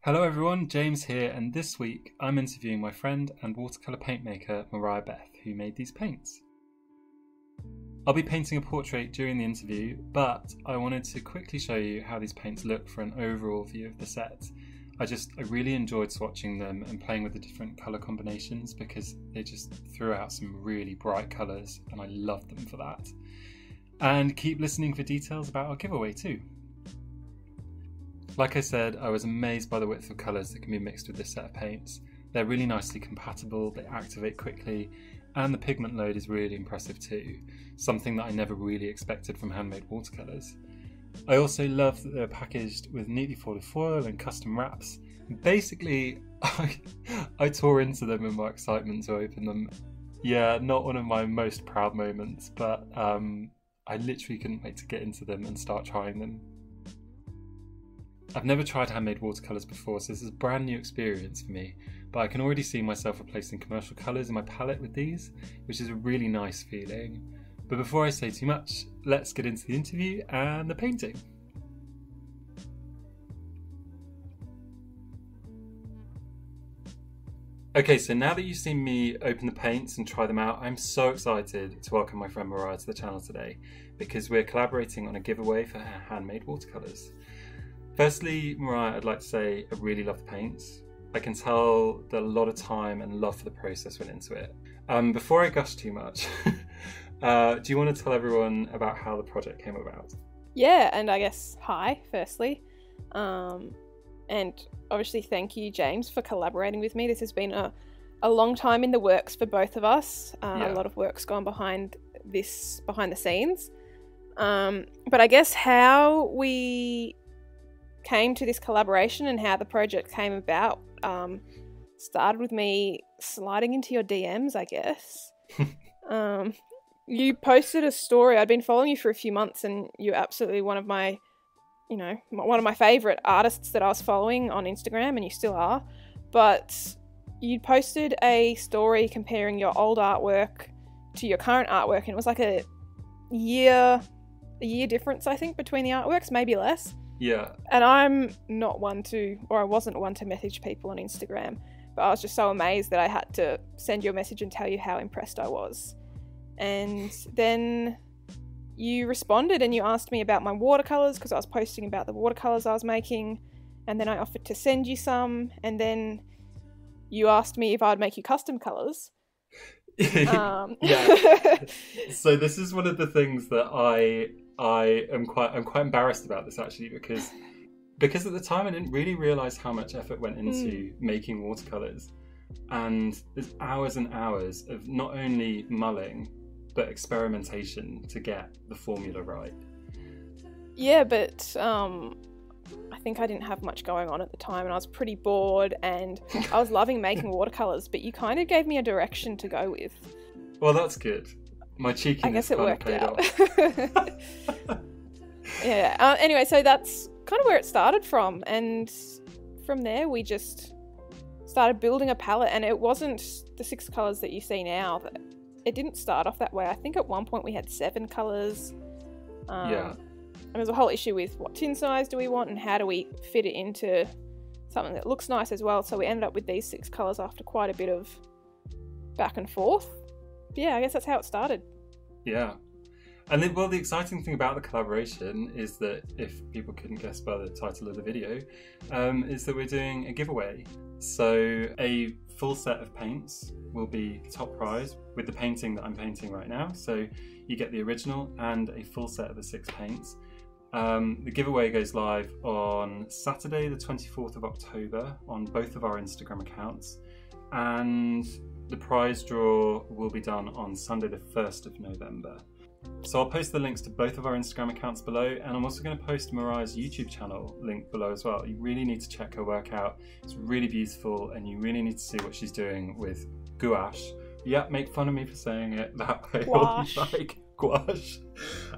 Hello everyone, James here, and this week I'm interviewing my friend and watercolour paint maker Mariah Beth, who made these paints. I'll be painting a portrait during the interview, but I wanted to quickly show you how these paints look for an overall view of the set. I really enjoyed swatching them and playing with the different colour combinations because they just threw out some really bright colours and I loved them for that. And keep listening for details about our giveaway too. Like I said, I was amazed by the width of colours that can be mixed with this set of paints. They're really nicely compatible, they activate quickly, and the pigment load is really impressive too, something that I never really expected from handmade watercolours. I also love that they're packaged with neatly folded foil and custom wraps. Basically, I tore into them in my excitement to open them. Yeah, not one of my most proud moments, but I literally couldn't wait to get into them and start trying them. I've never tried handmade watercolours before, so this is a brand new experience for me, but I can already see myself replacing commercial colours in my palette with these, which is a really nice feeling. But before I say too much, let's get into the interview and the painting. Okay, so now that you've seen me open the paints and try them out, I'm so excited to welcome my friend Mariah to the channel today, because we're collaborating on a giveaway for her handmade watercolours. Firstly, Mariah, I'd like to say I really love the paints. I can tell that a lot of time and love for the process went into it. Before I gush too much, do you want to tell everyone about how the project came about? Yeah, and I guess hi, firstly. And obviously thank you, James, for collaborating with me. This has been a long time in the works for both of us. A lot of work's gone behind the scenes. But I guess how we came to this collaboration and how the project came about started with me sliding into your DMs, I guess. You posted a story. I'd been following you for a few months and you're absolutely one of my favourite artists that I was following on Instagram, and you still are. But you posted a story comparing your old artwork to your current artwork, and it was like a year difference, I think, between the artworks, maybe less. Yeah. And I wasn't one to message people on Instagram, but I was just so amazed that I had to send you a message and tell you how impressed I was. And then you responded and you asked me about my watercolours because I was posting about the watercolours I was making, and then I offered to send you some, and then you asked me if I'd make you custom colours. Yeah. So this is one of the things that I'm quite embarrassed about this actually, because at the time I didn't really realise how much effort went into making watercolours, and there's hours and hours of not only mulling but experimentation to get the formula right. Yeah, but I think I didn't have much going on at the time and I was pretty bored and I was loving making watercolours, but you kind of gave me a direction to go with. Well, that's good. My cheekiness, I guess it worked out. Off. Yeah. Anyway, so that's kind of where it started from, and from there we just started building a palette, and it wasn't the 6 colours that you see now. It didn't start off that way. I think at one point we had 7 colours. Yeah. And there's a whole issue with what tin size do we want and how do we fit it into something that looks nice as well. So we ended up with these 6 colours after quite a bit of back and forth. But yeah, I guess that's how it started. Yeah. And then, well, the exciting thing about the collaboration is that, if people couldn't guess by the title of the video, is that we're doing a giveaway. So a full set of paints will be the top prize with the painting that I'm painting right now. So you get the original and a full set of the 6 paints. The giveaway goes live on Saturday the 24th of October on both of our Instagram accounts, and the prize draw will be done on Sunday the 1st of November. So I'll post the links to both of our Instagram accounts below, and I'm also going to post Mariah's YouTube channel link below as well. You really need to check her work out. It's really beautiful, and you really need to see what she's doing with gouache. Yeah, make fun of me for saying it that way. Gouache. Like gouache.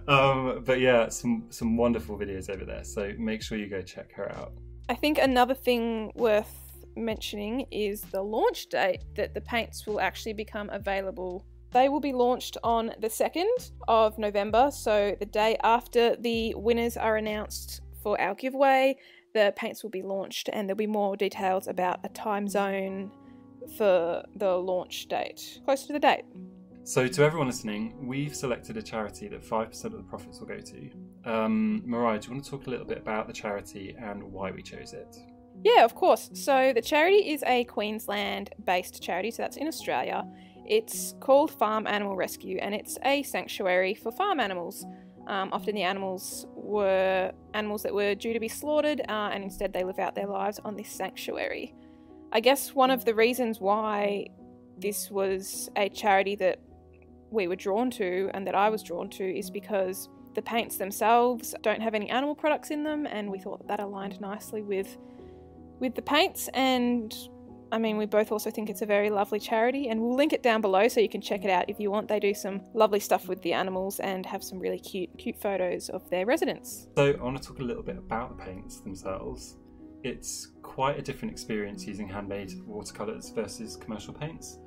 But yeah, some wonderful videos over there, so make sure you go check her out. I think another thing worth mentioning is the launch date that the paints will actually become available. They will be launched on the 2nd of November, so the day after the winners are announced for our giveaway. the paints will be launched, and there'll be more details about a time zone for the launch date, closer to the date. So to everyone listening, we've selected a charity that 5% of the profits will go to. Mariah, do you want to talk a little bit about the charity and why we chose it? Yeah, of course. So the charity is a Queensland-based charity, so that's in Australia. It's called Farm Animal Rescue, and it's a sanctuary for farm animals. Often the animals were animals that were due to be slaughtered, and instead they live out their lives on this sanctuary. I guess one of the reasons why this was a charity that we were drawn to, and that I was drawn to, is because the paints themselves don't have any animal products in them, and we thought that aligned nicely with the paints. And I mean, we both also think it's a very lovely charity, and we'll link it down below so you can check it out if you want. They do some lovely stuff with the animals and have some really cute photos of their residents. So I want to talk a little bit about the paints themselves. It's quite a different experience using handmade watercolours versus commercial paints.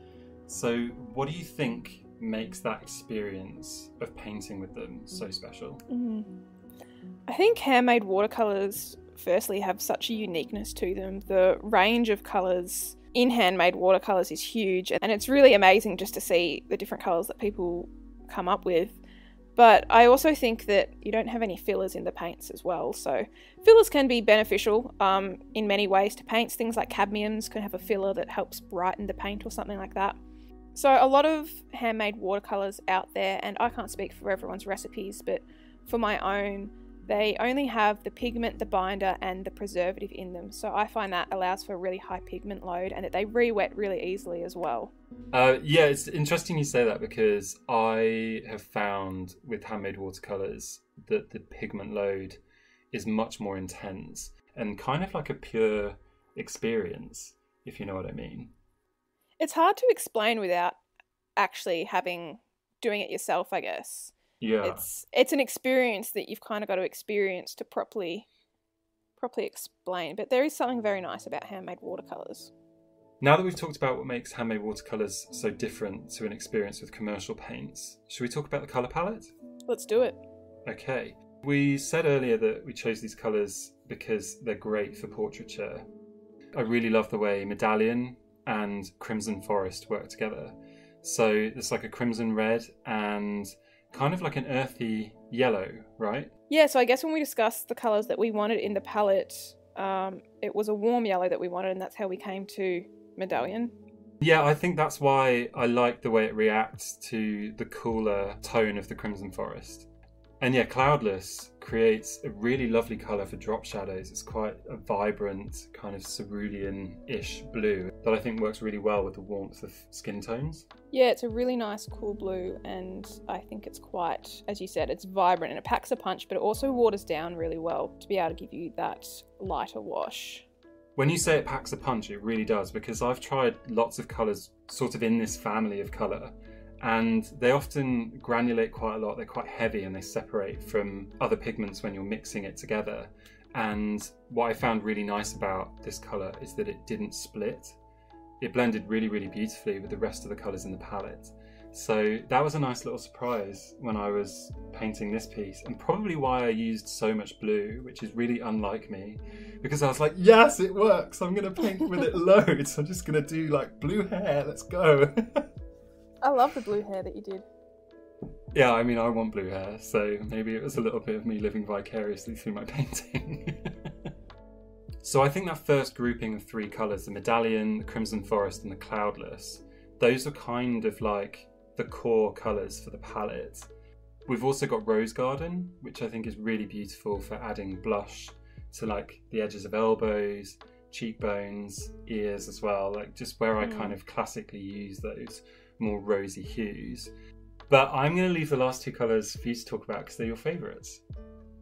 So what do you think makes that experience of painting with them so special? I think handmade watercolours firstly have such a uniqueness to them. The range of colours in handmade watercolours is huge, and it's really amazing just to see the different colours that people come up with. But I also think that you don't have any fillers in the paints as well. So fillers can be beneficial in many ways to paints. Things like cadmiums can have a filler that helps brighten the paint or something like that. So a lot of handmade watercolours out there, and I can't speak for everyone's recipes, but for my own, they only have the pigment, the binder, and the preservative in them. So I find that allows for a really high pigment load, and that they re-wet really easily as well. Yeah, it's interesting you say that, because I have found with handmade watercolours that the pigment load is much more intense and kind of like a pure experience, if you know what I mean. It's hard to explain without actually doing it yourself, I guess. Yeah. It's an experience that you've kind of got to experience to properly explain, but there is something very nice about handmade watercolours. Now that we've talked about what makes handmade watercolours so different to an experience with commercial paints, should we talk about the colour palette? Let's do it. Okay. We said earlier that we chose these colours because they're great for portraiture. I really love the way Medallion and Crimson Forest work together. So it's like a crimson red and kind of like an earthy yellow, right? Yeah, so I guess when we discussed the colours that we wanted in the palette, it was a warm yellow that we wanted, and that's how we came to Medallion. Yeah, I think that's why I like the way it reacts to the cooler tone of the Crimson Forest. And yeah, Cloudless creates a really lovely colour for drop shadows. It's quite a vibrant, kind of cerulean-ish blue that I think works really well with the warmth of skin tones. Yeah, it's a really nice cool blue, and I think it's quite, as you said, it's vibrant and it packs a punch, but it also waters down really well to be able to give you that lighter wash. When you say it packs a punch, it really does, because I've tried lots of colours sort of in this family of colour, and they often granulate quite a lot. They're quite heavy and they separate from other pigments when you're mixing it together. And what I found really nice about this colour is that it didn't split. It blended really, really beautifully with the rest of the colours in the palette. So that was a nice little surprise when I was painting this piece, and probably why I used so much blue, which is really unlike me, because I was like, yes, it works. I'm going to paint with it loads. I'm just going to do like blue hair. Let's go. I love the blue hair that you did. Yeah, I mean, I want blue hair, so maybe it was a little bit of me living vicariously through my painting. So I think that first grouping of three colours, the Medallion, the Crimson Forest and the Cloudless, those are kind of like the core colours for the palette. We've also got Rose Garden, which I think is really beautiful for adding blush to like the edges of elbows, cheekbones, ears as well, like just where I kind of classically use those more rosy hues. But I'm going to leave the last two colours for you to talk about because they're your favourites.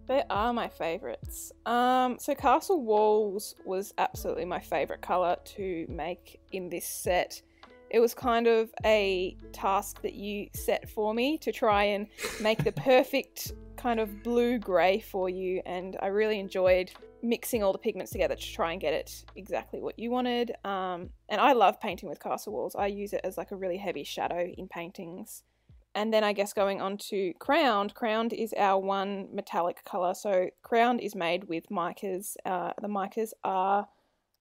They are my favourites. So Castle Walls was absolutely my favourite colour to make in this set. It was kind of a task that you set for me to try and make the perfect kind of blue-grey for you, and I really enjoyed mixing all the pigments together to try and get it exactly what you wanted. And I love painting with Castle Walls. I use it as like a really heavy shadow in paintings. And then I guess going on to Crowned. Crowned is our one metallic colour. So Crowned is made with micas. The micas are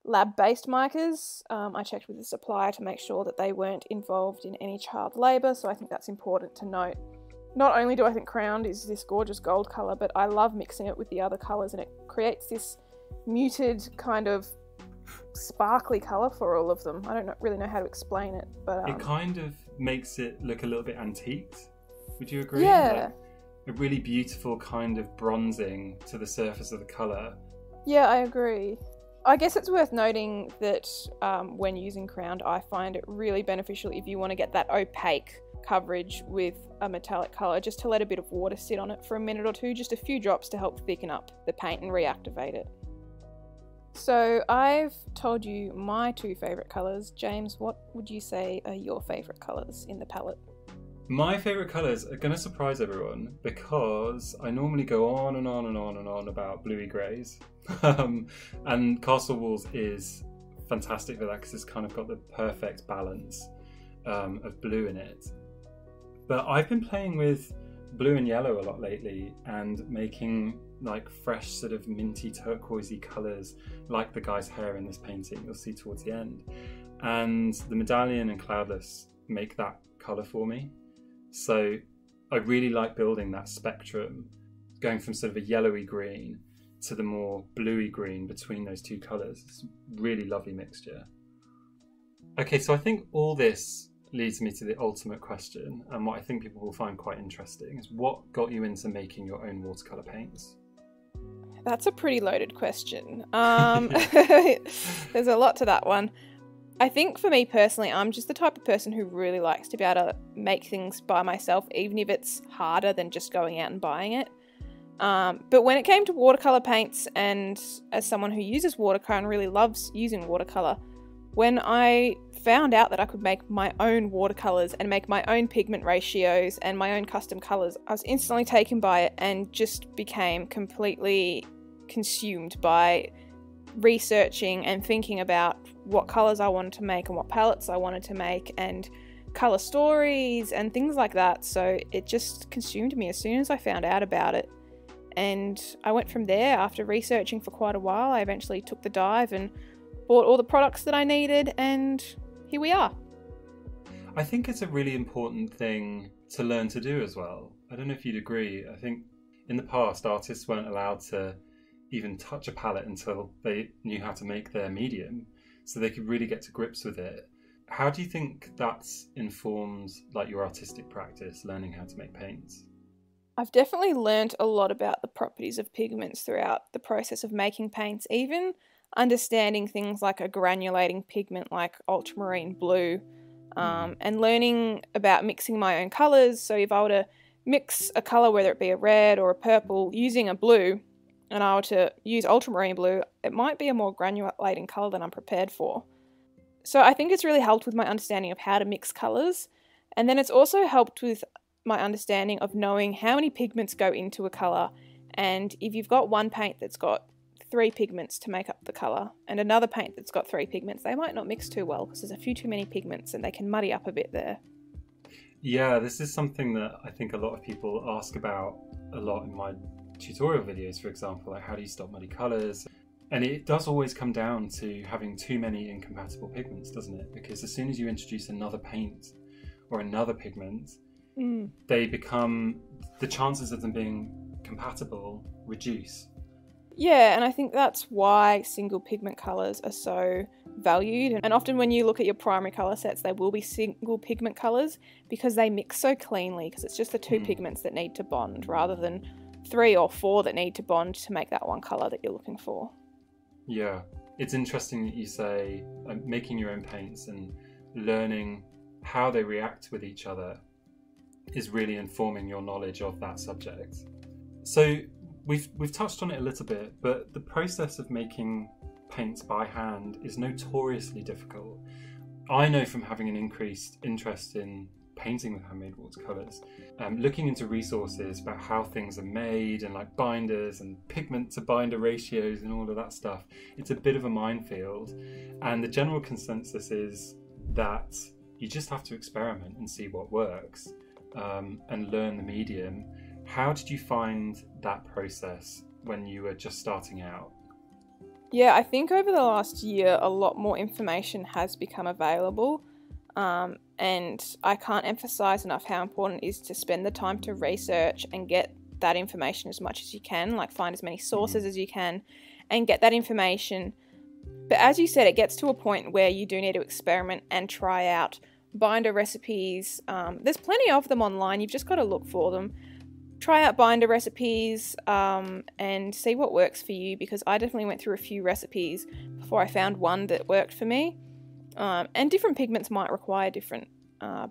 lab-based micas. I checked with the supplier to make sure that they weren't involved in any child labour, so I think that's important to note. Not only do I think Crowned is this gorgeous gold colour, but I love mixing it with the other colours, and it creates this muted kind of sparkly colour for all of them. I don't really know how to explain it, but it kind of makes it look a little bit antiqued. Would you agree? Yeah. Like a really beautiful kind of bronzing to the surface of the colour. Yeah, I agree. I guess it's worth noting that when using Crowned, I find it really beneficial if you want to get that opaque coverage with a metallic colour, just to let a bit of water sit on it for a minute or two, just a few drops to help thicken up the paint and reactivate it. So I've told you my two favourite colours. James, what would you say are your favourite colours in the palette? My favourite colours are going to surprise everyone because I normally go on and on and on and on about bluey greys. And Castle Walls is fantastic for that because it's kind of got the perfect balance of blue in it. But I've been playing with blue and yellow a lot lately and making like fresh sort of minty turquoisey colours like the guy's hair in this painting you'll see towards the end. And the Medallion and Cloudless make that colour for me. So I really like building that spectrum, going from sort of a yellowy green to the more bluey green between those two colours. It's a really lovely mixture. Okay, so I think all this leads me to the ultimate question, and what I think people will find quite interesting is what got you into making your own watercolour paints? That's a pretty loaded question. There's a lot to that one. I think for me personally, I'm just the type of person who really likes to be able to make things by myself, even if it's harder than just going out and buying it. But when it came to watercolour paints, and as someone who uses watercolour and really loves using watercolour, when I found out that I could make my own watercolours and make my own pigment ratios and my own custom colours, I was instantly taken by it and just became completely consumed by researching and thinking about what colours I wanted to make and what palettes I wanted to make and colour stories and things like that. So it just consumed me as soon as I found out about it. And I went from there. After researching for quite a while, I eventually took the dive and bought all the products that I needed, and here we are. I think it's a really important thing to learn to do as well. I don't know if you'd agree. I think in the past, artists weren't allowed to even touch a palette until they knew how to make their medium, so they could really get to grips with it. How do you think that's informed like your artistic practice, learning how to make paints? I've definitely learnt a lot about the properties of pigments throughout the process of making paints, even understanding things like a granulating pigment like ultramarine blue, and learning about mixing my own colours. So if I were to mix a colour, whether it be a red or a purple, using a blue, and I were to use ultramarine blue, it might be a more granulating colour than I'm prepared for. So I think it's really helped with my understanding of how to mix colours, and then it's also helped with my understanding of knowing how many pigments go into a colour, and if you've got one paint that's got 3 pigments to make up the colour and another paint that's got 3 pigments, they might not mix too well because there's a few too many pigments and they can muddy up a bit there. Yeah, this is something that I think a lot of people ask about a lot in my tutorial videos, for example, like how do you stop muddy colours? And it does always come down to having too many incompatible pigments, doesn't it? Because as soon as you introduce another paint or another pigment, they become, the chances of them being compatible reduce. Yeah, and I think that's why single pigment colours are so valued. And often when you look at your primary colour sets, they will be single pigment colours because they mix so cleanly, because it's just the 2 pigments that need to bond rather than 3 or 4 that need to bond to make that one colour that you're looking for. Yeah, it's interesting that you say making your own paints and learning how they react with each other is really informing your knowledge of that subject. So we've touched on it a little bit, but the process of making paints by hand is notoriously difficult. I know from having an increased interest in painting with handmade watercolours, looking into resources about how things are made and like binders and pigment to binder ratios and all of that stuff, it's a bit of a minefield. And the general consensus is that you just have to experiment and see what works. and learn the medium. How did you find that process when you were just starting out? Yeah, I think over the last year, a lot more information has become available. And I can't emphasize enough how important it is to spend the time to research and get that information as much as you can, like find as many sources as you can and get that information. But as you said, it gets to a point where you do need to experiment and try out binder recipes. There's plenty of them online. You've just got to look for them. Try out binder recipes and see what works for you, because I definitely went through a few recipes before I found one that worked for me. And different pigments might require different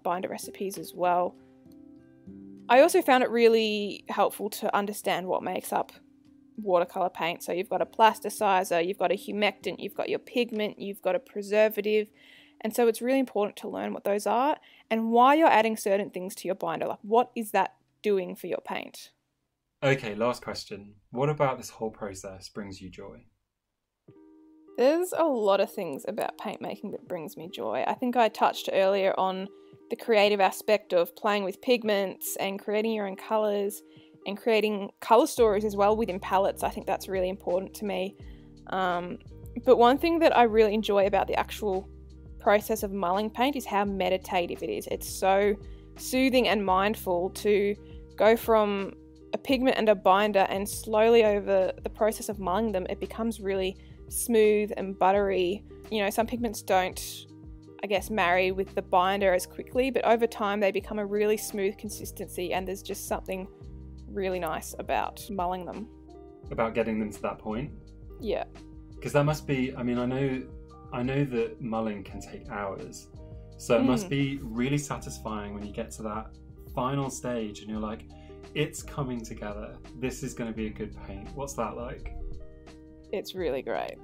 binder recipes as well. I also found it really helpful to understand what makes up watercolour paint. So you've got a plasticizer, you've got a humectant, you've got your pigment, you've got a preservative. And so it's really important to learn what those are and why you're adding certain things to your binder. Like, what is that doing for your paint? Okay, last question. What about this whole process brings you joy? There's a lot of things about paint making that brings me joy. I think I touched earlier on the creative aspect of playing with pigments and creating your own colours and creating colour stories as well within palettes. I think that's really important to me. But one thing that I really enjoy about the actual process of mulling paint is how meditative it is. It's so soothing and mindful to go from a pigment and a binder, and slowly over the process of mulling them, it becomes really smooth and buttery. You know, some pigments don't, I guess, marry with the binder as quickly, but over time they become a really smooth consistency, and there's just something really nice about mulling them. About getting them to that point? Yeah. Because that must be, I mean, I know that mulling can take hours, so it must be really satisfying when you get to that final stage and you're like, it's coming together, this is going to be a good paint. What's that like? It's really great.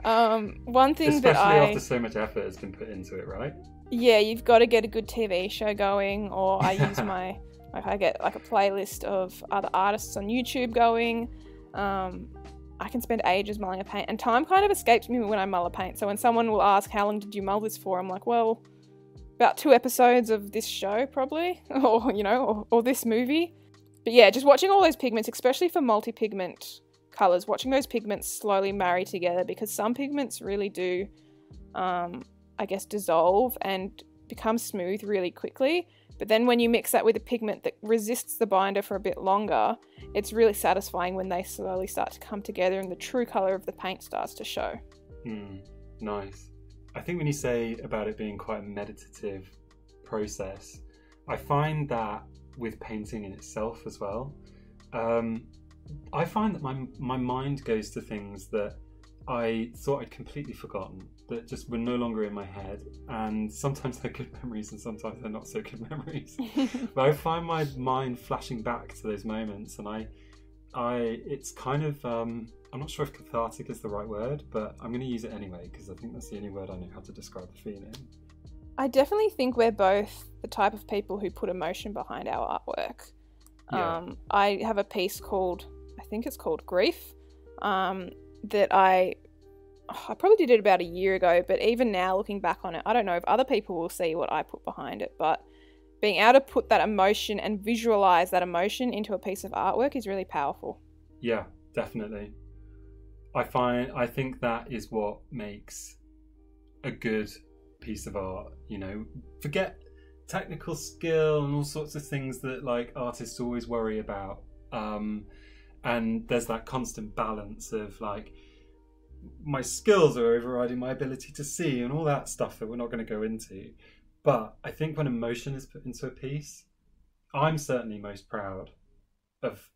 One thing especially that after so much effort has been put into it, right? Yeah, you've got to get a good TV show going, or I use I get like a playlist of other artists on YouTube going. I can spend ages mulling a paint, and time kind of escapes me when I mull a paint. So when someone will ask, how long did you mull this for? I'm like, well, about 2 episodes of this show probably, or, you know, or this movie. But yeah, just watching all those pigments, especially for multi-pigment colours, watching those pigments slowly marry together, because some pigments really do, I guess, dissolve and become smooth really quickly. But then when you mix that with a pigment that resists the binder for a bit longer, it's really satisfying when they slowly start to come together and the true colour of the paint starts to show. Nice. I think when you say about it being quite a meditative process, I find that with painting in itself as well. I find that my mind goes to things that I thought I'd completely forgotten, that just were no longer in my head, and sometimes they're good memories and sometimes they're not so good memories. But I find my mind flashing back to those moments, and it's kind of, I'm not sure if cathartic is the right word, but I'm going to use it anyway because I think that's the only word I know how to describe the feeling. I definitely think we're both the type of people who put emotion behind our artwork. Yeah. I have a piece called, I think it's called Grief, that I probably did it about a year ago, but even now looking back on it, I don't know if other people will see what I put behind it, but being able to put that emotion and visualize that emotion into a piece of artwork is really powerful. Yeah, definitely. I think that is what makes a good piece of art, you know. Forget technical skill and all sorts of things that like artists always worry about. And there's that constant balance of like, my skills are overriding my ability to see and all that stuff that we're not going to go into. But I think when emotion is put into a piece, I'm certainly most proud of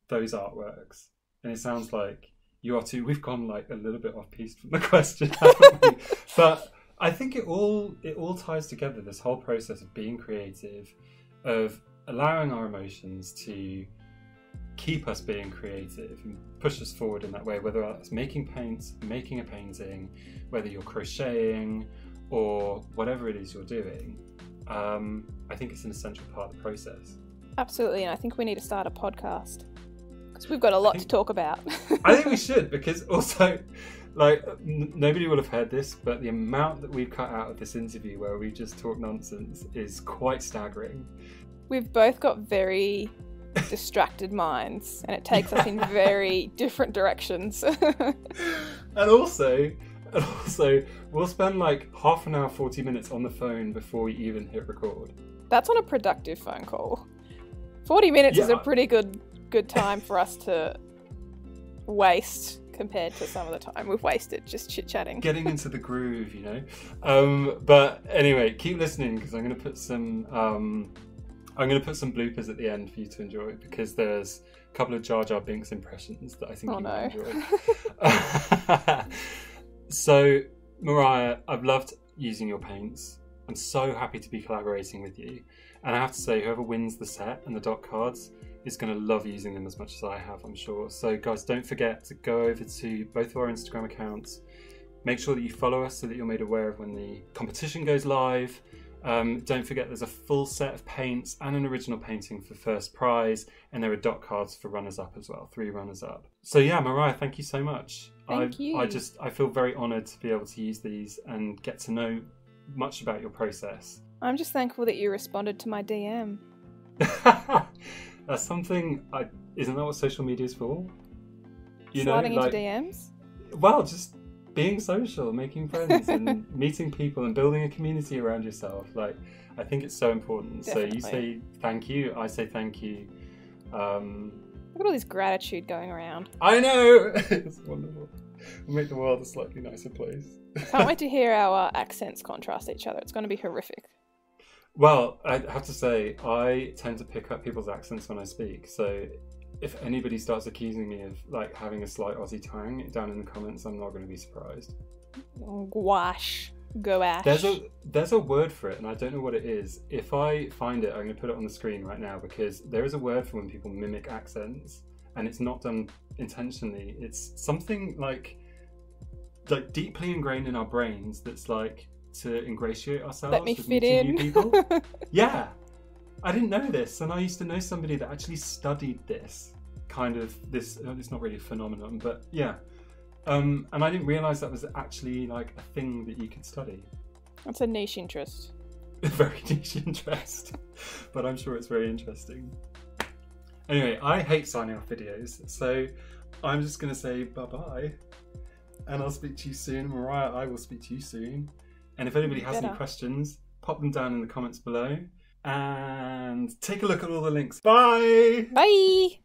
those artworks. And it sounds like you are too. We've gone like a little bit off piece from the question, haven't we? But I think it all ties together, this whole process of being creative, of allowing our emotions to keep us being creative and push us forward in that way, whether that's making paints, making a painting, whether you're crocheting or whatever it is you're doing. I think it's an essential part of the process. Absolutely, and I think we need to start a podcast because we've got a lot to talk about. I think we should, because also Like, nobody will have heard this, but the amount that we've cut out of this interview where we just talk nonsense is quite staggering. We've both got very distracted minds, and it takes us in very different directions. And also, we'll spend like half an hour, 40 minutes on the phone before we even hit record. That's on a productive phone call. 40 minutes is a pretty good time for us to waste compared to some of the time we've wasted just chit-chatting. Getting into the groove, you know. But anyway, keep listening because I'm going to put some bloopers at the end for you to enjoy, because there's a couple of Jar Jar Binks impressions that I think you might enjoy. So, Mariah, I've loved using your paints. I'm so happy to be collaborating with you. And I have to say, whoever wins the set and the dot cards is going to love using them as much as I have, I'm sure. So guys, don't forget to go over to both of our Instagram accounts. Make sure that you follow us so that you're made aware of when the competition goes live. Don't forget there's a full set of paints and an original painting for first prize, and there are dot cards for runners-up as well, 3 runners-up. So yeah, Mariah, thank you so much. Thank you. I feel very honoured to be able to use these and get to know much about your process. I'm just thankful that you responded to my DM. That's something, isn't that what social media is for? Sliding into DMs? Well, just being social, making friends and meeting people and building a community around yourself. Like, I think it's so important. Definitely. So you say thank you, I say thank you. Look at all this gratitude going around. I know! It's wonderful. We'll make the world a slightly nicer place. Can't wait to hear our accents contrast each other. It's going to be horrific. Well, I have to say, I tend to pick up people's accents when I speak. So if anybody starts accusing me of like having a slight Aussie twang down in the comments, I'm not going to be surprised. Gouache. Gouache. There's a word for it, and I don't know what it is. If I find it, I'm going to put it on the screen right now, because there is a word for when people mimic accents, and it's not done intentionally. It's something like deeply ingrained in our brains that's like to ingratiate ourselves. Let me with fit meeting in. new people. Yeah. I didn't know this, and I used to know somebody that actually studied this kind of this. It's not really a phenomenon, but yeah. And I didn't realise that was actually like a thing that you could study. That's a niche interest. A very niche interest, but I'm sure it's very interesting. Anyway, I hate signing off videos, so I'm just going to say bye-bye, and I'll speak to you soon. Mariah, I will speak to you soon. And if anybody has any questions, pop them down in the comments below. And take a look at all the links. Bye! Bye!